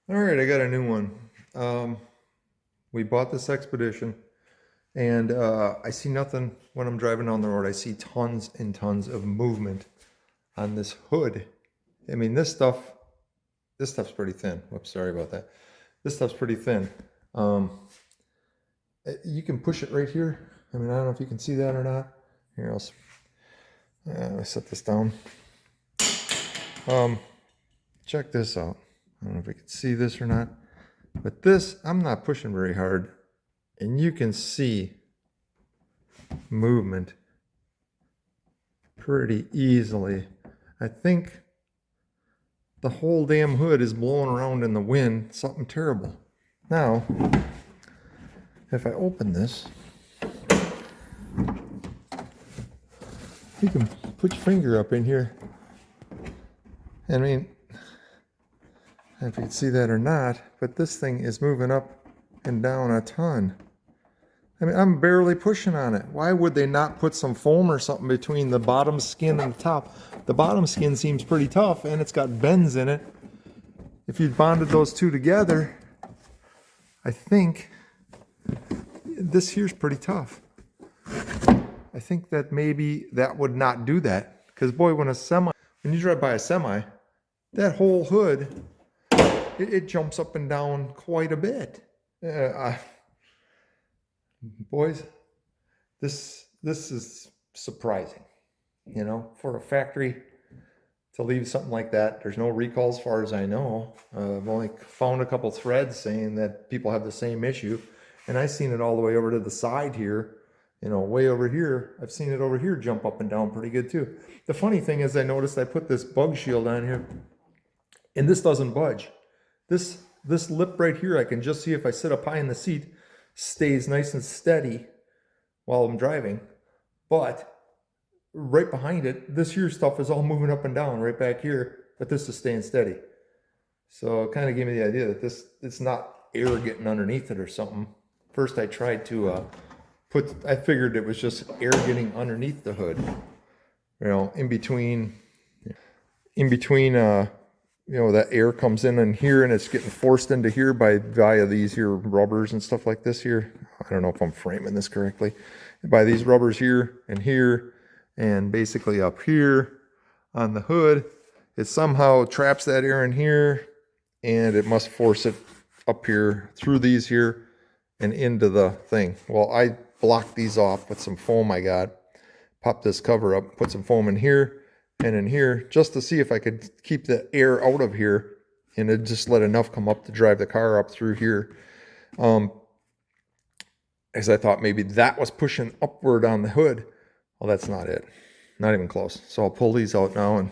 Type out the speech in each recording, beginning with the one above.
All right, I got a new one. We bought this Expedition, and I see nothing when I'm driving down the road. I see tons and tons of movement on this hood. I mean, this stuff's pretty thin. Whoops, sorry about that. This stuff's pretty thin. Um, you can push it right here. I mean, I don't know if you can see that or not. Here, let me set this down. Um, Check this out. I don't know if we can see this or not, but this, I'm not pushing very hard, and you can see movement pretty easily. I think the whole damn hood is blowing around in the wind, something terrible. Now, if I open this, you can put your finger up in here. I mean, I don't know if you can see that or not, but this thing is moving up and down a ton. I mean, I'm barely pushing on it. Why would they not put some foam or something between the bottom skin and the top? The bottom skin seems pretty tough, and it's got bends in it. If you bonded those two together, I think this here's pretty tough. I think that maybe that would not do that. Because boy, when you drive by a semi, that whole hood, it jumps up and down quite a bit. Boys, this is surprising. You know, for a factory to leave something like that. There's no recall as far as I know. I've only found a couple threads saying that people have the same issue. And I've seen it all the way over to the side here, you know, way over here. I've seen it over here jump up and down pretty good too. The funny thing is I noticed I put this bug shield on here and this doesn't budge. This lip right here, I can just see if I sit up high in the seat, stays nice and steady while I'm driving. But right behind it, this here stuff is all moving up and down right back here, but this is staying steady. So it kind of gave me the idea that it's not air getting underneath it or something. First I tried to I figured it was just air getting underneath the hood, you know, in between, you know, that air comes in here and it's getting forced into here via these here rubbers and stuff like this here. I don't know if I'm framing this correctly. By these rubbers here, and basically up here on the hood, it somehow traps that air in here, and it must force it up here through these here and into the thing. Well, I blocked these off with some foam I got, popped this cover up, put some foam in here and in here just to see if I could keep the air out of here, and it just let enough come up to drive the car up through here. As I thought maybe that was pushing upward on the hood. Well, that's not it. Not even close. So I'll pull these out now, and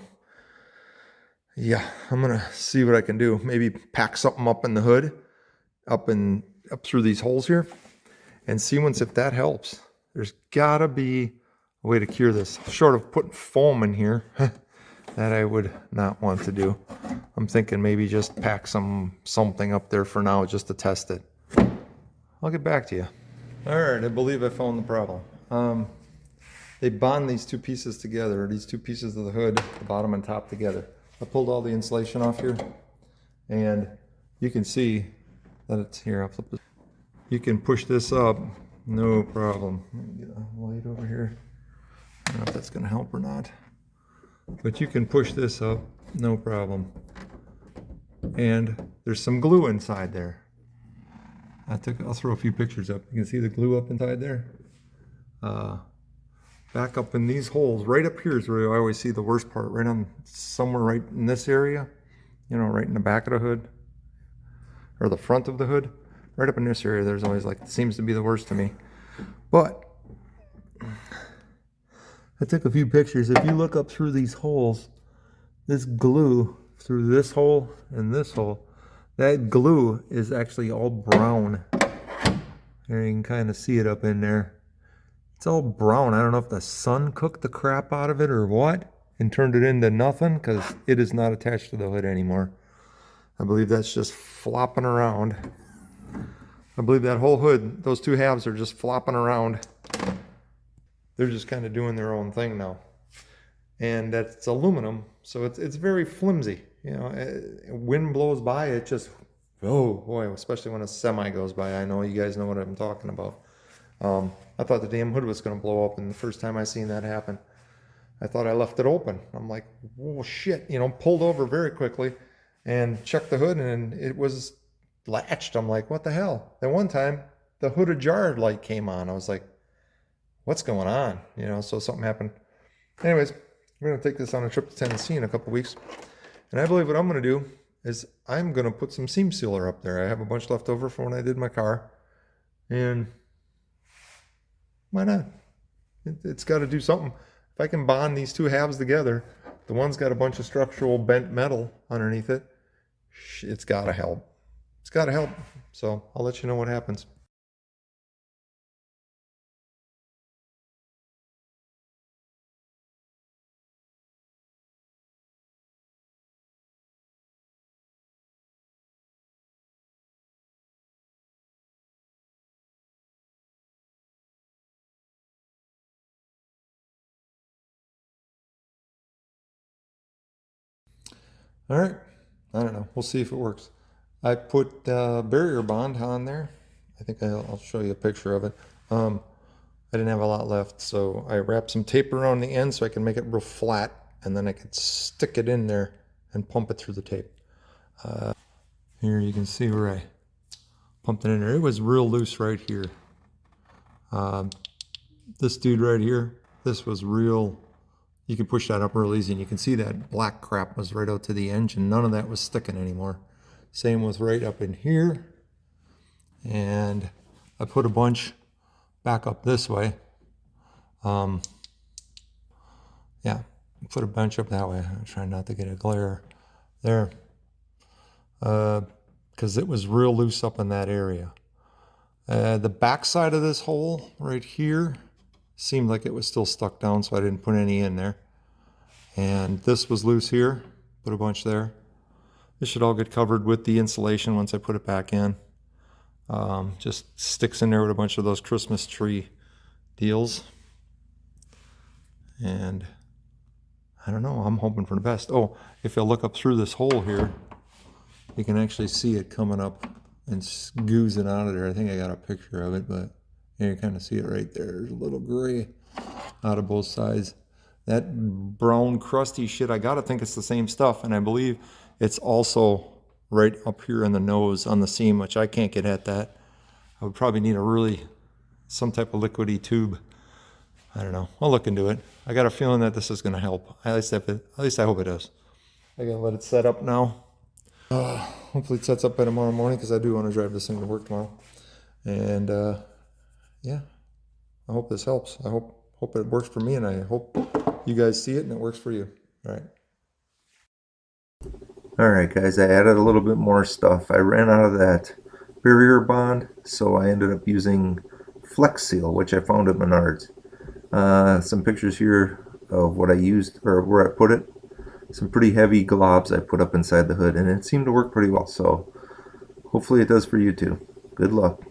yeah, I'm gonna see what I can do. Maybe pack something up in the hood, up through these holes here, and see if that helps. There's gotta be a way to cure this, short of putting foam in here. That I would not want to do. I'm thinking maybe just pack something up there for now just to test it. I'll get back to you. All right, I believe I found the problem. They bond these two pieces together, these two pieces of the hood, the bottom and top together. I pulled all the insulation off here, and you can see that it's here. I'll flip this. You can push this up, no problem. Let me get a light over here. I don't know if that's gonna help or not, but you can push this up, no problem. And there's some glue inside there. I'll throw a few pictures up. You can see the glue up inside there. Back up in these holes, right up here is where I always see the worst part, somewhere right in this area, you know, right in the back of the hood, or the front of the hood. Right up in this area, there's always seems to be the worst to me. But I took a few pictures. If you look up through these holes, this glue through this hole and this hole, that glue is actually all brown. There you can kind of see it up in there. It's all brown. I don't know if the sun cooked the crap out of it or what and turned it into nothing, because it is not attached to the hood anymore. I believe that's just flopping around. I believe that whole hood, those two halves are just flopping around. They're just kind of doing their own thing now. And that's aluminum, so it's very flimsy. You know, wind blows by, it just Oh boy, especially when a semi goes by. I know you guys know what I'm talking about. I thought the damn hood was going to blow up, and the first time I seen that happen, I thought I left it open. I'm like, oh shit, pulled over very quickly and checked the hood, and it was latched. I'm like, what the hell? Then one time, the hood ajar light came on. I was like, what's going on? So something happened. Anyways, we're going to take this on a trip to Tennessee in a couple weeks. And I believe what I'm going to do is I'm going to put some seam sealer up there. I have a bunch left over from when I did my car. And why not? It's got to do something. If I can bond these two halves together, the one's got a bunch of structural bent metal underneath it. It's got to help. It's got to help. So I'll let you know what happens. All right. I don't know. We'll see if it works. I put barrier bond on there. I think I'll show you a picture of it. I didn't have a lot left, so I wrapped some tape around the end so I can make it real flat, and then I could stick it in there and pump it through the tape. Here you can see where I pumped it in there. It was real loose right here. This dude right here, this was real. You can push that up real easy, and you can see that black crap was right out to the engine. None of that was sticking anymore. Same with right up in here. And I put a bunch back up this way. Yeah, put a bunch up that way. I'm trying not to get a glare there. Because it was real loose up in that area. The back side of this hole right here seemed like it was still stuck down, so I didn't put any in there. And this was loose here, put a bunch there. This should all get covered with the insulation once I put it back in. Just sticks in there with a bunch of those Christmas tree deals. And I don't know, I'm hoping for the best. Oh, if you look up through this hole here, you can actually see it coming up and goozing out of there. I think I got a picture of it, but you kind of see it right there. There's a little gray out of both sides. That brown crusty shit, I gotta think it's the same stuff, and I believe it's also right up here in the nose on the seam, which I can't get at that. I would probably need some type of liquidy tube. I don't know. I'll look into it. I got a feeling that this is gonna help. At least I hope it does. I gotta let it set up now. Hopefully it sets up by tomorrow morning, because I do want to drive this thing to work tomorrow. And yeah, I hope this helps. I hope it works for me, and I hope you guys see it and it works for you. All right, guys, I added a little bit more stuff. I ran out of that barrier bond, so I ended up using Flex Seal, which I found at Menards. Some pictures here of what I used, or where I put it. Some pretty heavy globs I put up inside the hood, and it seemed to work pretty well, so hopefully it does for you too. Good luck.